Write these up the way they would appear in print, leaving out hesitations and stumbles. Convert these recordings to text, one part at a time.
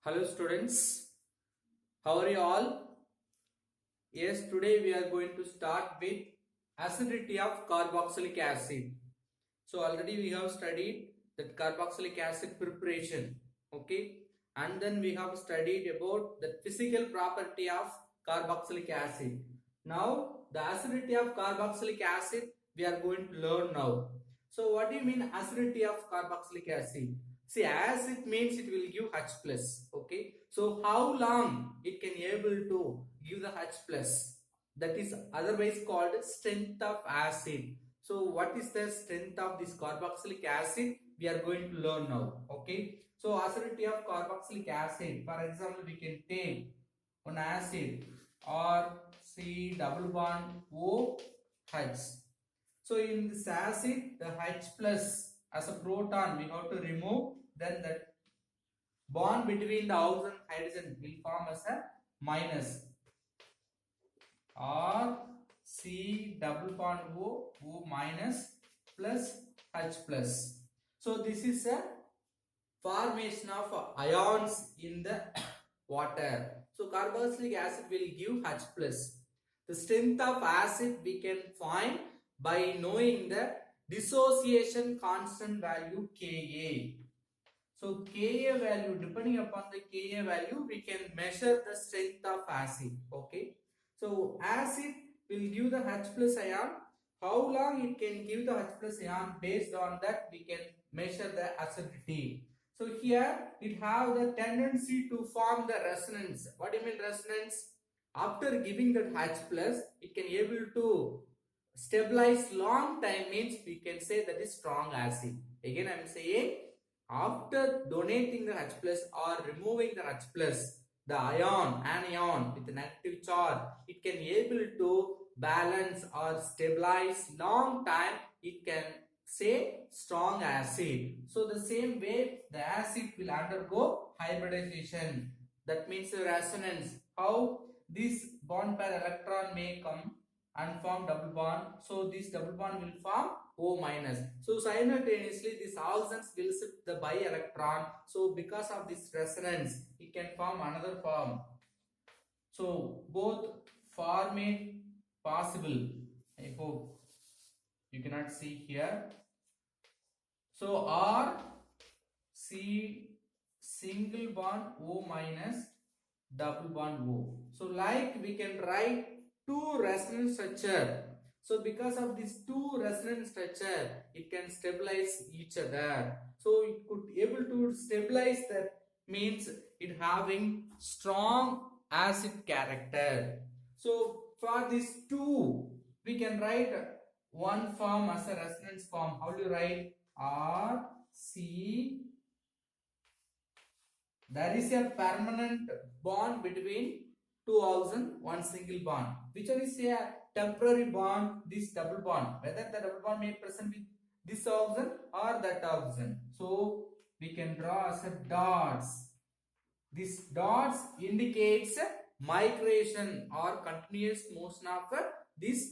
Hello students, how are you all? Yes, today we are going to start with acidity of carboxylic acid. So already we have studied that carboxylic acid preparation, okay? And then we have studied about the physical property of carboxylic acid. Now the acidity of carboxylic acid we are going to learn now. So what do you mean acidity of carboxylic acid? See, acid means it will give H plus, okay? So how long it can able to give the H plus? That is otherwise called strength of acid. So what is the strength of this carboxylic acid? We are going to learn now. Okay. So acidity of carboxylic acid. For example, we can take one acid or C double bond OH. So in this acid, the H plus as a proton we have to remove. Then that bond between the oxygen and hydrogen will form as a minus or C double bond O minus plus H plus. So this is a formation of ions in the water. So carboxylic acid will give H plus. The strength of acid we can find by knowing the dissociation constant value Ka. So Ka value, depending upon the Ka value, we can measure the strength of acid. Okay. So acid will give the H plus ion. How long it can give the H plus ion, based on that we can measure the acidity. So here it have the tendency to form the resonance. What do you mean resonance? After giving that H plus, it can able to stabilize long time, means we can say that is strong acid. Again I am saying, after donating the H plus or removing the H plus, the anion with a negative charge, it can able to balance or stabilize long time. It can say strong acid. So the same way the acid will undergo hybridization. That means the resonance. How this bond pair electron may come and form double bond. So this double bond will form O minus. So simultaneously these oxygens will shift the bi electron. So because of this resonance, it can form another form. So both form it possible. I hope you cannot see here. So R C single bond O minus double bond O. So like we can write two resonance structure. So because of these two resonance structure, it can stabilize each other. So it could able to stabilize, that means it having strong acid character. So for these two, we can write one form as a resonance form. How do you write? R C. There is a permanent bond between two oxygen, one single bond. Which one is a temporary bond? This double bond. Whether the double bond may present with this oxygen or that oxygen. So we can draw as a dots. This dots indicates migration or continuous motion of this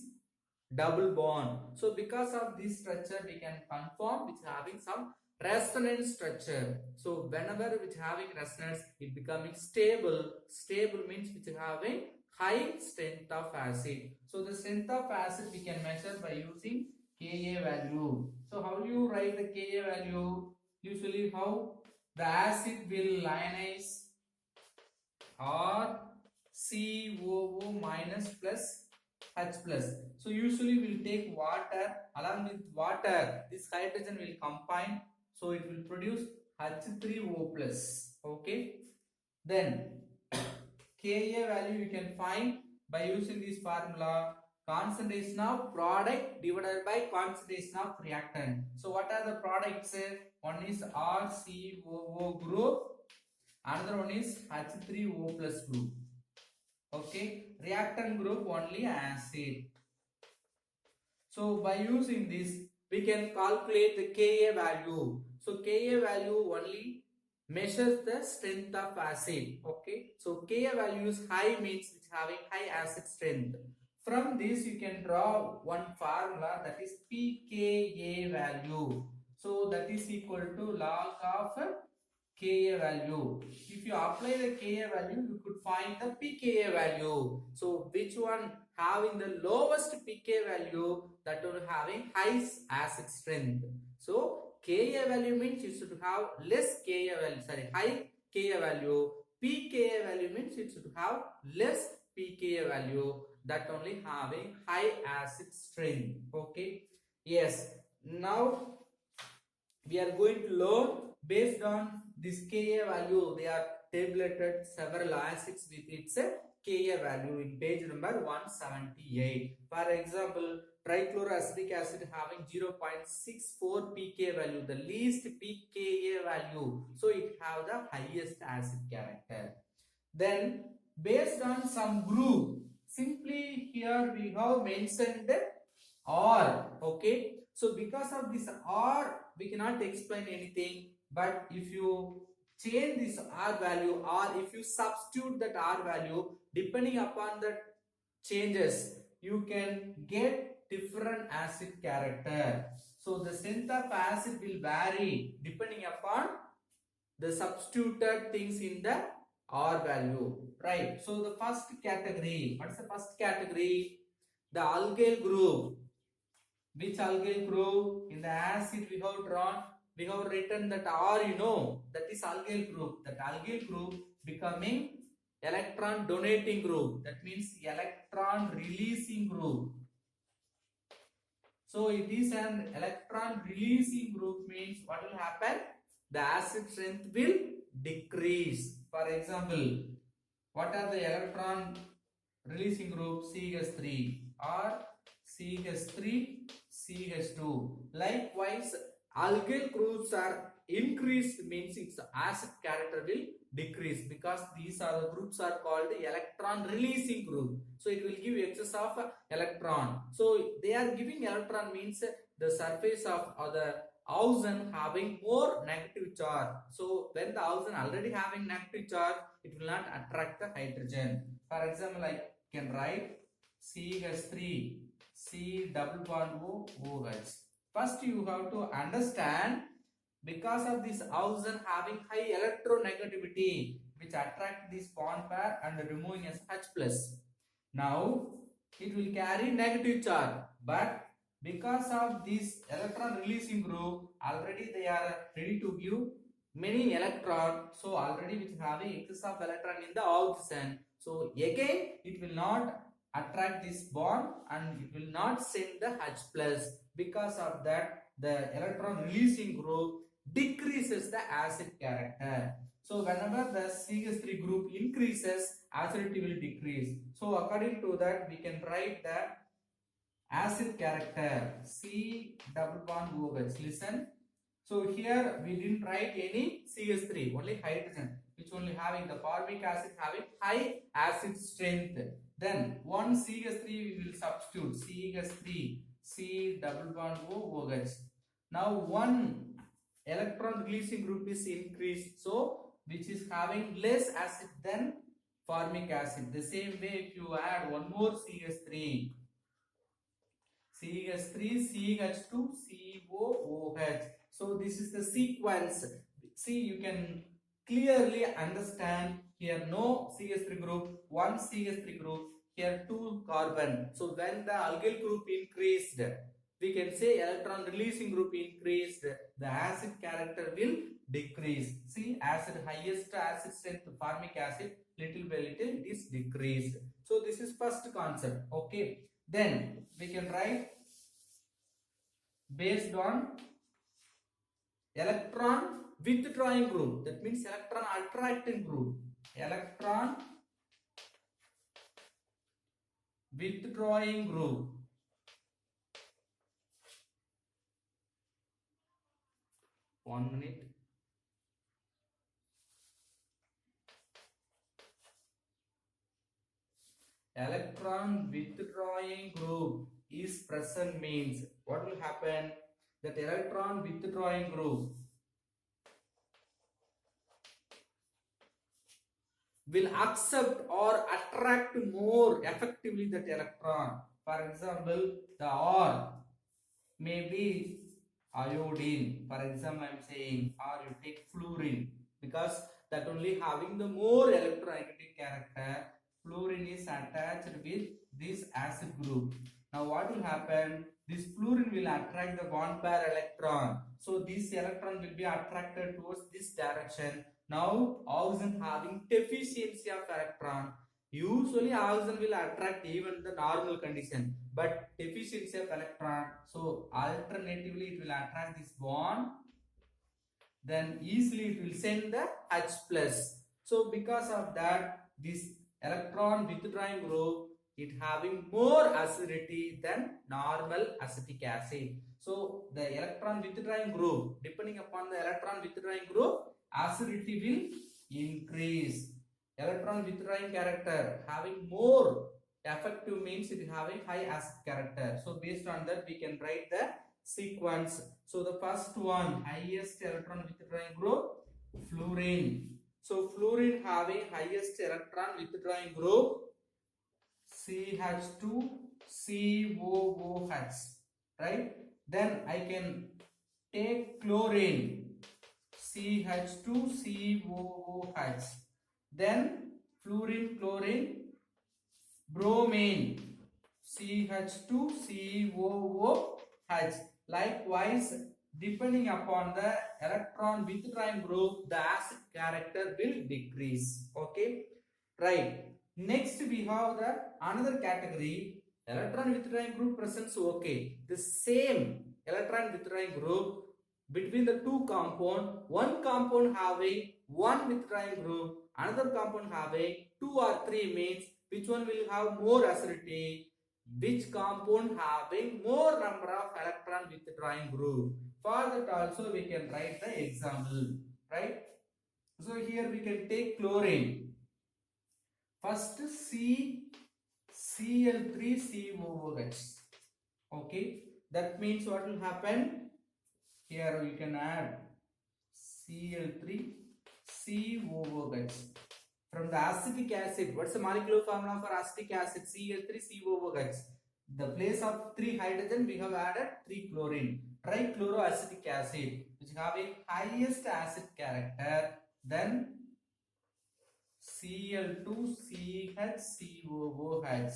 double bond. So because of this structure, we can confirm which having some resonance structure. So whenever which having resonance, it becoming stable. Stable means which having high strength of acid. So the strength of acid we can measure by using Ka value. So how do you write the Ka value? Usually how the acid will ionize or COO minus plus H plus. So usually we'll take water. Along with water, this hydrogen will combine, so it will produce H3O plus. Okay. Then Ka value you can find by using this formula: concentration of product divided by concentration of reactant. So what are the products? One is RCOO group, another one is H3O plus group. Okay, reactant group only acid. So by using this, we can calculate the Ka value. So Ka value only measures the strength of acid. Okay, so Ka value is high, means it's having high acid strength. From this you can draw one formula, that is pKa value. So that is equal to log of Ka value. If you apply the Ka value, you could find the pKa value. So which one having the lowest pK value, that one having highest acid strength. So Ka value means you should have less Ka value, sorry, high Ka value. pKa value means it should have less pKa value, that only having high acid strength. Okay. Yes. Now we are going to learn based on this Ka value. They are tabulated several acids with its Ka value in page number 178. For example, trichloroacetic acid having 0.64 pK value, the least pKa value. So it have the highest acid character. Then based on some group, simply here we have mentioned or. Okay. So because of this or, we cannot explain anything. But if you change this R value, or if you substitute that R value, depending upon the changes, you can get different acid character. So the strength of acid will vary depending upon the substituted things in the R value, right? So the first category, what is the first category? The alkyl group. Which alkyl group? In the acid we have drawn, we have written that R, that is alkyl group. That alkyl group becoming electron donating group. That means electron releasing group. So it is an electron releasing group, means what will happen? The acid strength will decrease. For example, what are the electron releasing group? CH3 or CH3, CH2. Likewise, alkyl groups are increased, means its acid character will decrease, because these are the groups are called electron releasing group. So it will give excess of electron. So they are giving electron means the surface of the oxygen having more negative charge. So when the oxygen already having negative charge, it will not attract the hydrogen. For example, I can write CH3, C double bond O, OH. First you have to understand, because of this oxygen having high electronegativity, which attract this bond pair and removing as H plus. Now it will carry negative charge, but because of this electron releasing group, already they are ready to give many electron. So already which having excess of electron in the oxygen. So again it will not attract this bond and it will not send the H plus. Because of that, the electron releasing group decreases the acid character. So whenever the CH3 group increases, acidity will decrease. So according to that, we can write the acid character C double bond OH. Listen. So here we didn't write any CH3, only hydrogen, which only having the formic acid having high acid strength. Then one CH3 we will substitute CH3, C double bond OH. Now one electron releasing group is increased, so which is having less acid than formic acid. The same way, if you add one more CH3, CH2, COOH. So this is the sequence. See, you can clearly understand here no CH3 group, one CH3 group, here two carbon. So when the alkyl group increased, we can say electron releasing group increased, the acid character will decrease. See, acid highest acid strength formic acid, little by little it is decreased. So this is first concept. Okay. Then we can write based on electron withdrawing group. That means electron attracting group. Electron withdrawing group. One minute. Electron withdrawing group is present, means what will happen? That electron withdrawing group will accept or attract more effectively that electron. For example, the R may be iodine. For example, I am saying, or you take fluorine. because that only having the more electronegative character. Fluorine is attached with this acid group. Now what will happen? This fluorine will attract the bond pair electron. So this electron will be attracted towards this direction. Now oxygen having deficiency of electron. Usually oxygen will attract even the normal condition, but deficiency of electron. So alternatively it will attract this bond, then easily it will send the H plus. So because of that, this electron withdrawing group, it having more acidity than normal acetic acid. So the electron withdrawing group, depending upon the electron withdrawing group, acidity will increase. Electron withdrawing character having more effective means it having high acid character. So based on that we can write the sequence. So the first one, highest electron withdrawing group, fluorine. So fluorine having highest electron withdrawing group, CH2COOH, right? Then I can take chlorine, CH2COOH. Then fluorine, chlorine, bromine, CH2COOH. Likewise, depending upon the electron withdrawing group, the acid character will decrease. Okay, right. Next we have the another category, electron withdrawing group presence. Okay, the same electron withdrawing group between the two compound, one compound having one withdrawing group, another compound having 2 or 3, means which one will have more acidity, which compound having more number of electron withdrawing group. For that also we can write the example, right? So here we can take chlorine. First Cl3COOH. Okay, that means what will happen? Here we can add Cl3COOH. From the acetic acid, what's the molecular formula for acetic acid? Cl3COOH. The place of 3 hydrogen, we have added 3 chlorine. Trichloroacetic acid, which have a highest acid character, then Cl2CHCOOH.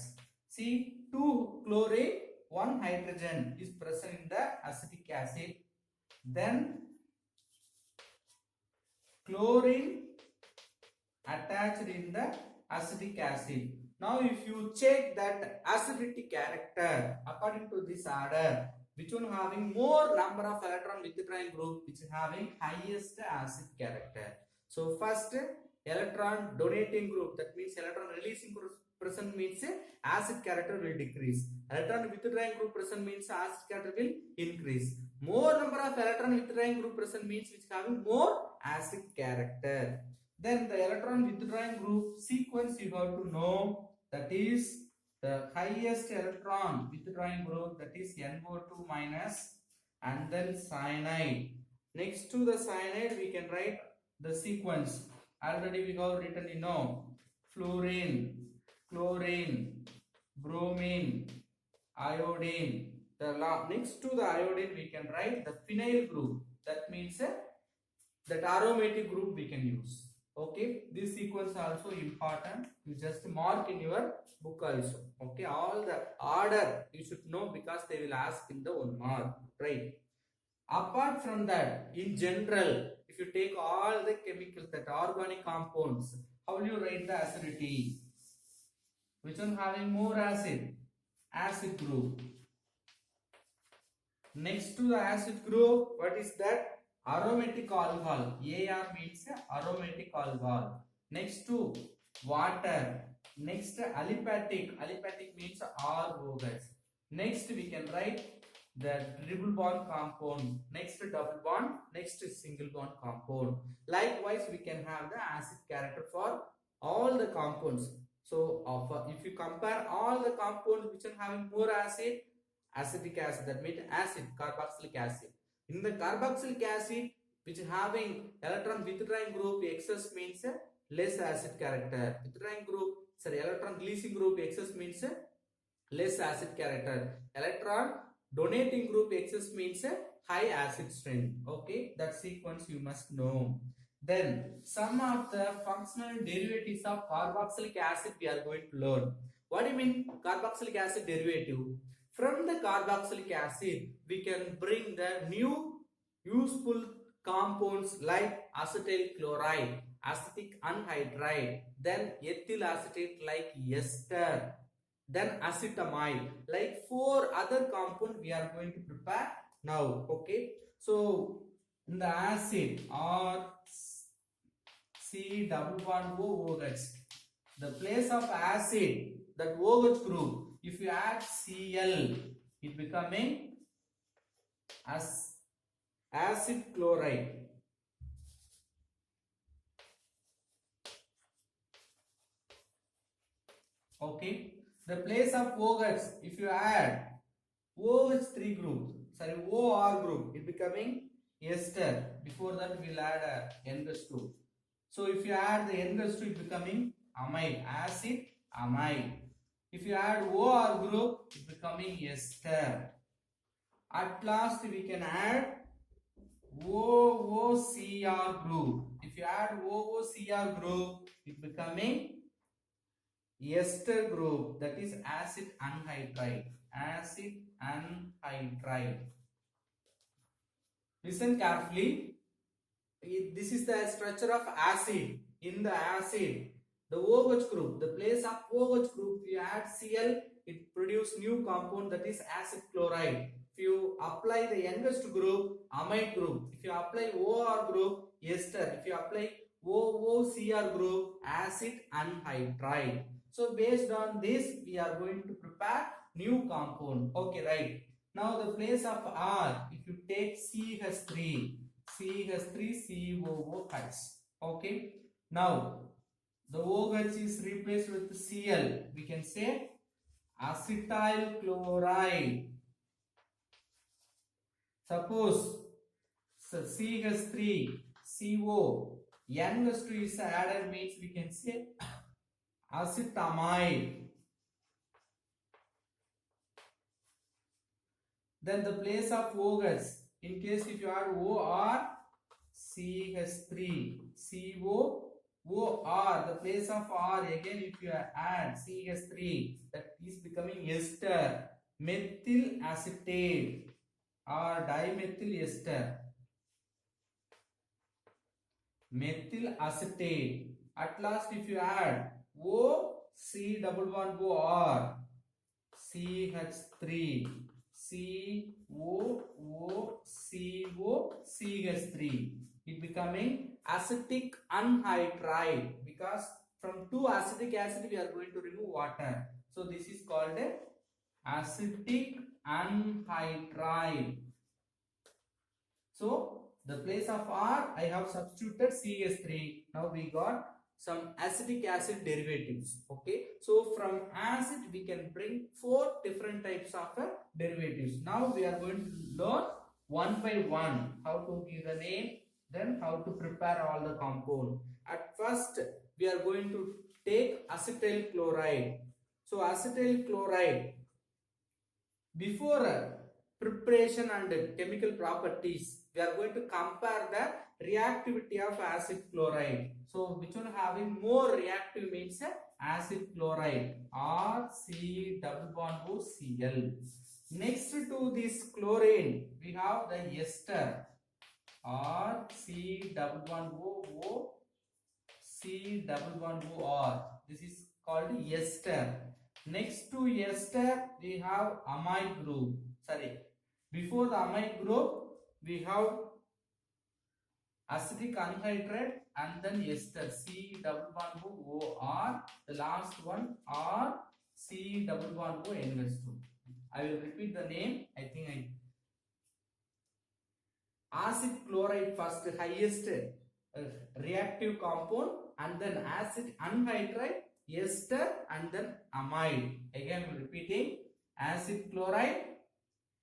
See, 2 chlorine, 1 hydrogen is present in the acetic acid. Then chlorine attached in the acetic acid. Now if you check that acidity character according to this order, which one having more number of electron withdrawing group, which is having highest acid character. So first electron donating group, that means electron releasing group present means acid character will decrease. Electron withdrawing group present means acid character will increase. More number of electron withdrawing group present means which having more acid character. Then the electron withdrawing group sequence you have to know, that is the highest electron withdrawing group, that is NO2 minus, and then cyanide. Next to the cyanide we can write the sequence. Already we have written, you know, fluorine, chlorine, bromine, iodine. The next to the iodine we can write the phenyl group. That means that aromatic group we can use. Okay, this sequence also important. You just mark in your book also. Okay, all the order you should know because they will ask in the 1 mark, right? Apart from that, in general, if you take all the chemicals, that organic compounds, how will you write the acidity? Which one having more acid? Acid group. Next to the acid group, what is that? Aromatic alcohol. AR means aromatic alcohol. Next to water. Next aliphatic. Aliphatic means ROH. Next we can write the triple bond compound. Next double bond. Next single bond compound. Likewise we can have the acid character for all the compounds. So if you compare all the compounds which are having more acid, acetic acid, that means acid, carboxylic acid. In the carboxylic acid, which having electron withdrawing group excess means less acid character. Withdrawing group, sorry, electron releasing group excess means less acid character. Electron donating group excess means high acid strength. Okay, that sequence you must know. Then some of the functional derivatives of carboxylic acid we are going to learn. What do you mean carboxylic acid derivative? From the carboxylic acid, we can bring the new useful compounds like acetyl chloride, acetic anhydride, then ethyl acetate like ester, then acetamide, like 4 other compounds we are going to prepare now. Okay, so in the acid or C double bond OH, the place of acid, that OH group, if you add Cl, it becoming as acid chloride. Okay, the place of OH, if you add OH3 group, sorry, OR group, it becoming ester. Before that, we'll add a NH2. So if you add the NH2, it becoming amide, acid amide. If you add OR group, it becoming ester. At last, we can add OOCR group. If you add OOCR group, it becoming ester group, that is acid anhydride. Acid anhydride. Listen carefully. This is the structure of acid. In the acid, the OH group, the place of OH group, you add Cl, it produce new compound, that is acid chloride. If you apply the youngest group, amide group. If you apply OR group, ester. If you apply OOCR group, acid anhydride. So based on this, we are going to prepare new compound. Okay, right. Now the place of R, if you take CH3, CH3COOH. Okay. Now the OH is replaced with Cl. We can say acetyl chloride. Suppose CH3 CO N2 is added, means we can say acetamide. Then the place of OH, in case if you add OR, CH3 CO OR, the place of R, again if you add CH3, that is becoming ester, methyl acetate or dimethyl ester, methyl acetate. At last, if you add O C double bond OR, CH3 COOCH3, it becoming acetic anhydride, because from 2 acetic acid we are going to remove water. So this is called a acetic anhydride. So the place of R, I have substituted CH3. Now we got some acetic acid derivatives. Okay, so from acid we can bring 4 different types of derivatives. Now we are going to learn one by one how to give the name, then how to prepare all the compound. At first, we are going to take acetyl chloride. So acetyl chloride, before preparation and chemical properties, we are going to compare the reactivity of acid chloride. So which one having more reactive means acid chloride, RC double bond OCl. Next to this chlorine, we have the ester, RC double bond O C double bond OR. This is called ester. Next to ester, we have amide group. Sorry, before the amide group, we have acetic anhydride and then ester, C double bond OR. The last one R C double bond O NH2. I will repeat the name. I think acid chloride first, highest reactive compound, and then acid anhydride, ester, and then amide. Again I am repeating: acid chloride,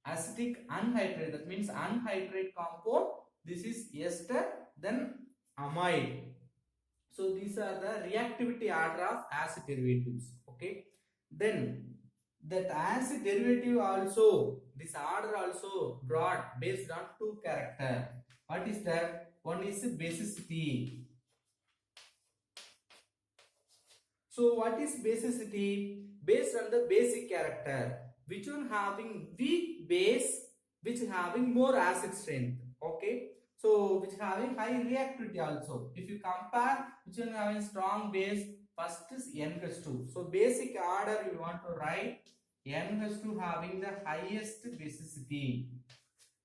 acetic anhydride, that means anhydride compound, this is ester, then amide. So these are the reactivity order of acid derivatives. Okay, then that acid derivative also, this order also brought based on 2 characters. What is that? One is basicity. So what is basicity? Based on the basic character. Which one having weak base, which having more acid strength. Okay. So which having high reactivity also. If you compare which one having strong base, first is NH2. So basic order you want to write NH2 having the highest basicity.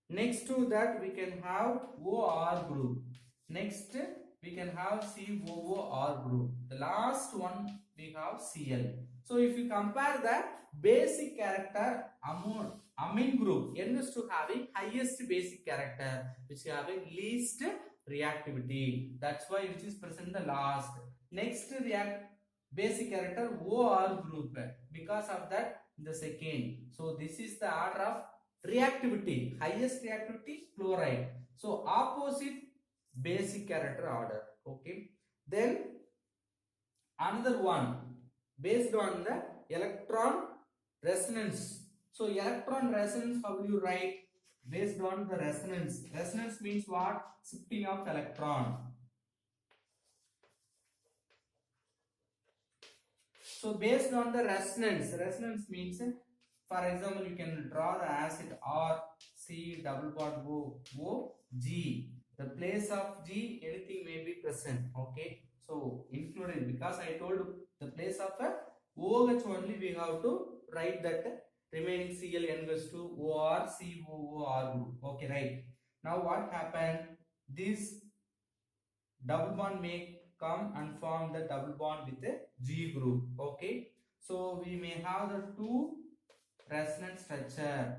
Next to that we can have OR group. Next we can have COOR group. The last one we have Cl. So if you compare the basic character amine group, NH2 having highest basic character, which having least reactivity. That's why which is present the last. Next basic character OR group. Because of that the second. So this is the order of reactivity. Highest reactivity chloride. So opposite basic character order. Okay. Then another one based on the electron resonance. So electron resonance, how will you write? Based on the resonance. Resonance means what? Shifting of electron. So based on the resonance. Resonance means, for example, you can draw the acid R C double bond O G. The place of G, anything may be present. Okay. So included, because I told the place of OH only we have to write that remaining Cl NH2 OR COOR group. Okay, right. Now what happened? This double bond may come and form the double bond with a G group. Okay. So we may have the two resonance structure.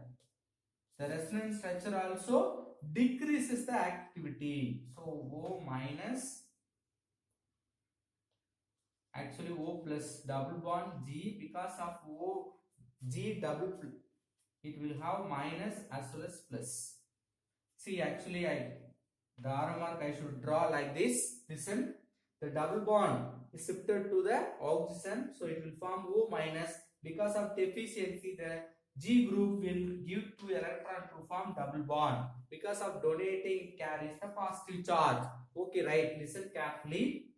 The resonance structure also decreases the activity. So O minus, actually O plus double bond G, because of O G double, it will have minus as well as plus. See, actually the arrow mark I should draw like this. Listen, the double bond is shifted to the oxygen, so it will form O minus. Because of deficiency, the G group will give 2 electron to form double bond. Because of donating carries the positive charge. Okay, right. Listen carefully.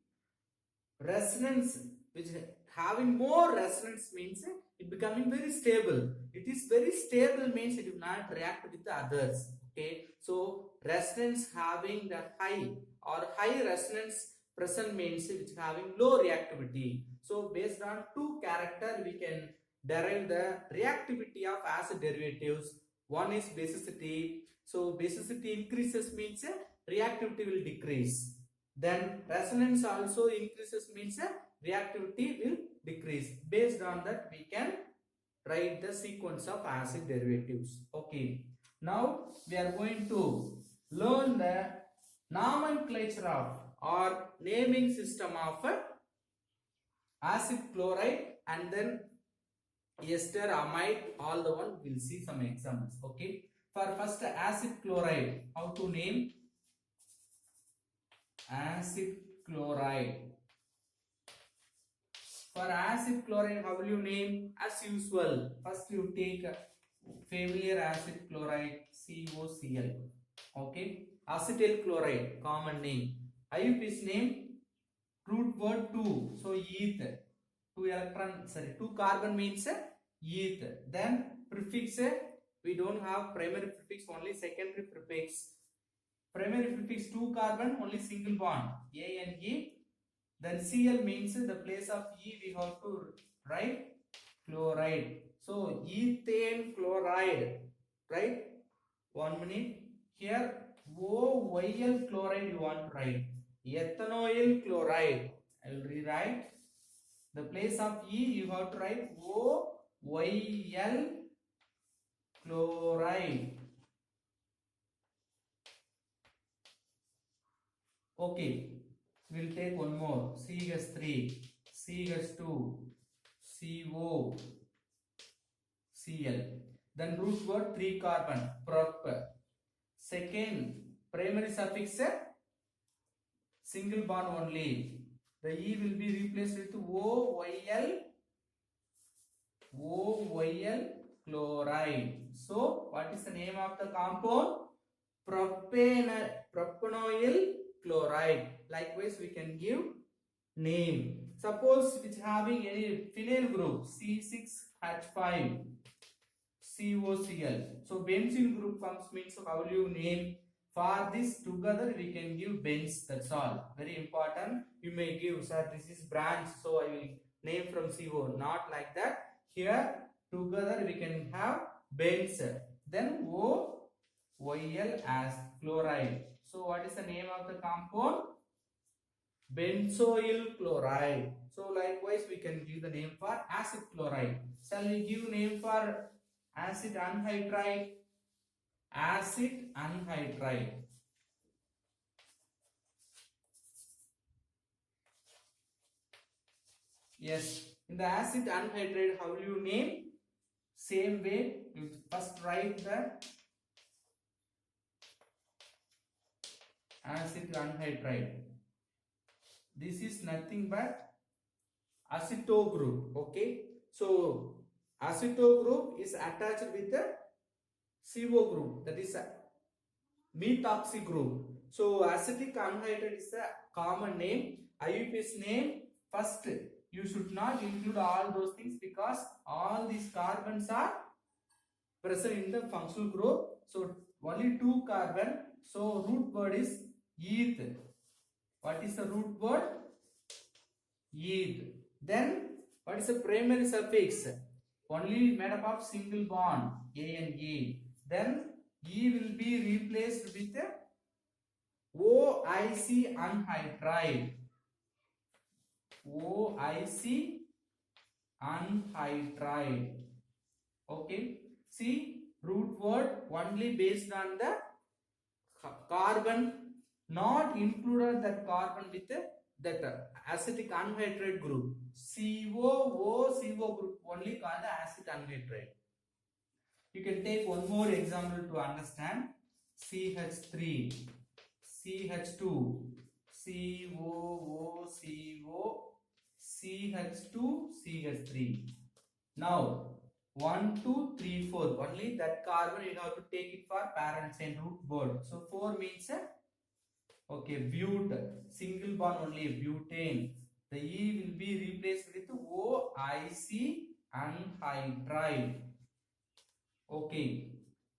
Resonance, which having more resonance means it becoming very stable. It is very stable means it will not react with the others. Okay, so resonance having the high or high resonance present means which having low reactivity. So based on two character we can derive the reactivity of acid derivatives. One is basicity. So basicity increases means reactivity will decrease. Then resonance also increases means reactivity will decrease. Based on that we can write the sequence of acid derivatives. Okay. Now we are going to learn the nomenclature of or naming system of acid chloride and then ester, amide, all the one we'll see some examples. Okay. For first acid chloride, how to name? Acid chloride. For acid chloride, how will you name? As usual, first you take familiar acid chloride COCl. Okay. Acetyl chloride, common name. IUP is name root word 2. So eth. 2 carbon means eth. Then prefix, we don't have primary prefix, only secondary prefix. Primary prefix 2 carbon, only single bond A and E. Then Cl means the place of E we have to write chloride. So ethane chloride, right? 1 minute. Here OYl chloride you want to write. Ethanoyl chloride. I will rewrite. The place of E you have to write OYl chloride. Okay, we'll take one more. CH3, CH2, CO, Cl. Then root word 3 carbon, prop. Second, primary suffix single bond only. The E will be replaced with OYl chloride. So, what is the name of the compound? propanoyl chloride. Likewise, we can give name. Suppose it's having any phenyl group C6H5 COCl. So benzene group comes means how will you name? For this together we can give benz. That's all. Very important. You may give, sir, this is branch, so I will name from CO. Not like that. Here together we can have benz. Then OYl as chloride. So what is the name of the compound? Benzoyl chloride. So likewise we can give the name for acid chloride. Shall we give name for acid anhydride? Acid anhydride. Yes, in the acid anhydride, how will you name? Same way, you first write the acid anhydride. This is nothing but aceto group. Okay, so aceto group is attached with the CO group, that is a methoxy group. So acetic anhydride is a common name. IUPAC's name, first you should not include all those things because all these carbons are present in the functional group. So only 2 carbon. So root word is eth. What is the root word? Eth. Then what is the primary suffix? Only made up of single bond, A and E. Then E will be replaced with OIC anhydride. OIC anhydride. Okay. See, root word only based on the carbon, not included that carbon with that acetic anhydride group. CO group only called the acid anhydride. You can take one more example to understand. CH3, CH2, COO, CH2, CH3. Now 1, 2, 3, 4. Only that carbon you have to take it for parent chain root word. So 4 means okay, bute, single bond only, butane. The E will be replaced with OIC anhydride. Okay.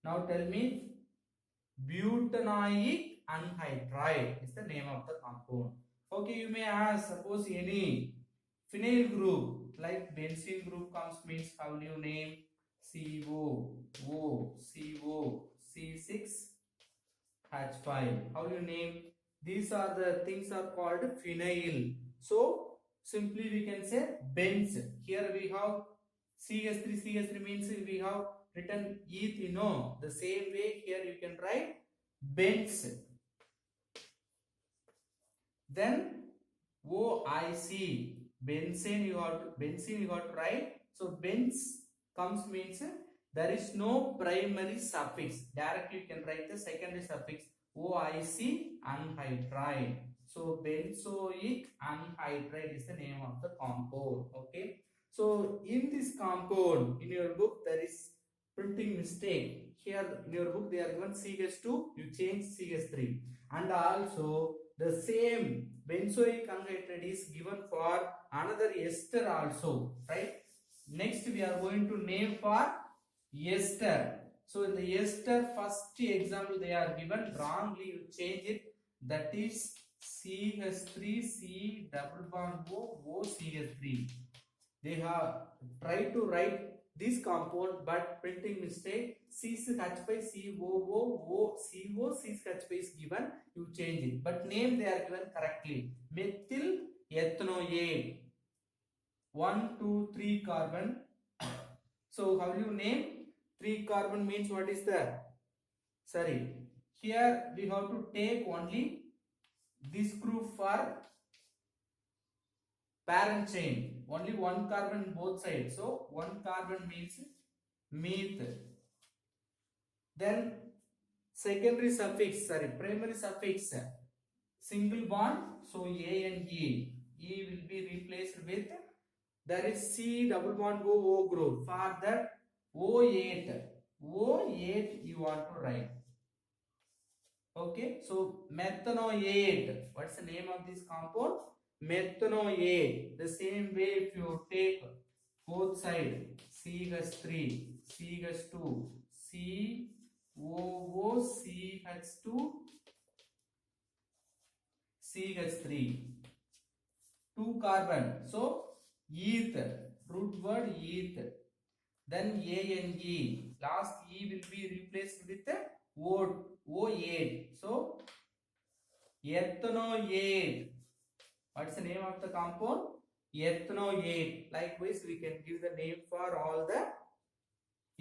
Now tell me, butanoic anhydride is the name of the compound. Okay, you may ask, suppose any phenyl group like benzene group comes means how do you name? CO, C6H5. How do you name? These are the things are called phenyl. So simply we can say benz. Here we have CH3 means we have written eth, you know. The same way here you can write benz. Then OIC, benzene you have to write. So benz comes means there is no primary suffix. Directly you can write the secondary suffix OIC anhydride. So benzoic anhydride is the name of the compound. Okay. So in this compound, in your book there is printing mistake. Here in your book they are given CH2, you change CH3, and also the same benzoic anhydride is given for another ester also, right? Next we are going to name for ester. So in the ester first example they are given, wrongly you change it, that is CH3 double bond O CH3. They have tried to write this compound but printing mistake, C6H5 COO 6H5 is given, you change it, but name they are given correctly, methyl ethanoate. 1, 2, 3 carbon. So how do you name? 3 carbon means what is that? Sorry, here we have to take only this group for parent chain, only 1 carbon both sides. So 1 carbon means meth. Then secondary suffix, primary suffix, single bond. So A and E. E will be replaced with, there is C double bond O group. For that O8 you want to write. Okay, so methanoate. What's the name of this compound? Methanoate. The same way, if you take both sides, CH3, CH2, COO, CH2, CH3, 2 carbon. So eth, root word eth. Then ANE. Last E will be replaced with O8. So ethanoate. What's the name of the compound? Ethanoate. Likewise, we can give the name for all the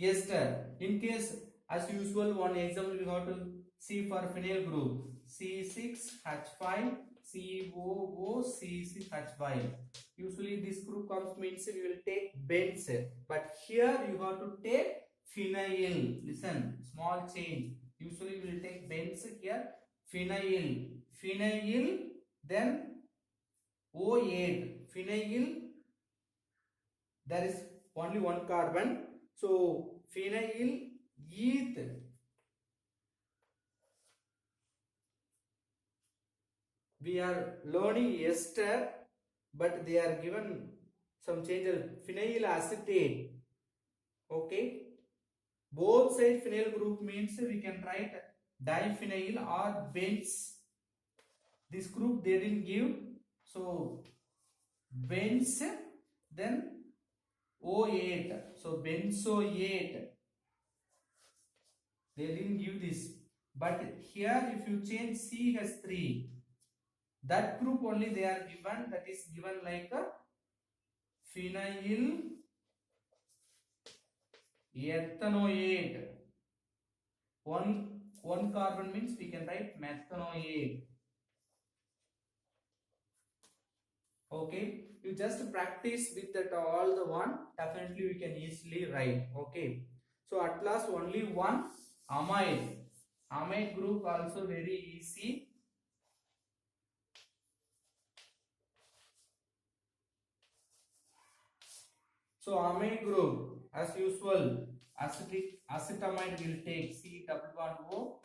ester. In case, as usual, one example we have to see for phenyl group. C6H5, COO, C6H5. Usually this group comes means we will take bens. But here you have to take phenyl. Listen, small change. Usually we will take bens here. Phenyl. Phenyl, then O8. Phenyl, there is only one carbon. So phenyl eth. We are learning ester, but they are given some changes. Phenyl acetate. Okay. Both side phenyl group means we can write diphenyl or bens. This group they didn't give. So bens, then O8. So benzoate. They didn't give this. But here if you change CH3, that group only they are given, that is given like a phenyl ethanoate. One carbon means we can write methanoate. Okay, you just practice with that all the one, definitely we can easily write. Okay, so at last only one amide. Amide group also very easy. So amide group, as usual, acetamide will take C double bond O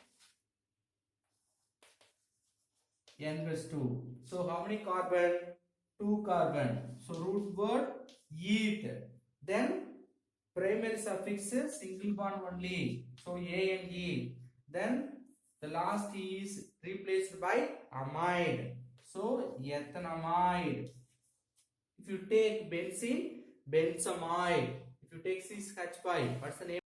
N+2. So how many carbon? 2 carbon. So root word eth. Then primary suffix single bond only. So A and E. Then the last E is replaced by amide. So ethanamide. If you take benzene, benzamide. If you take 6H5, what's the name?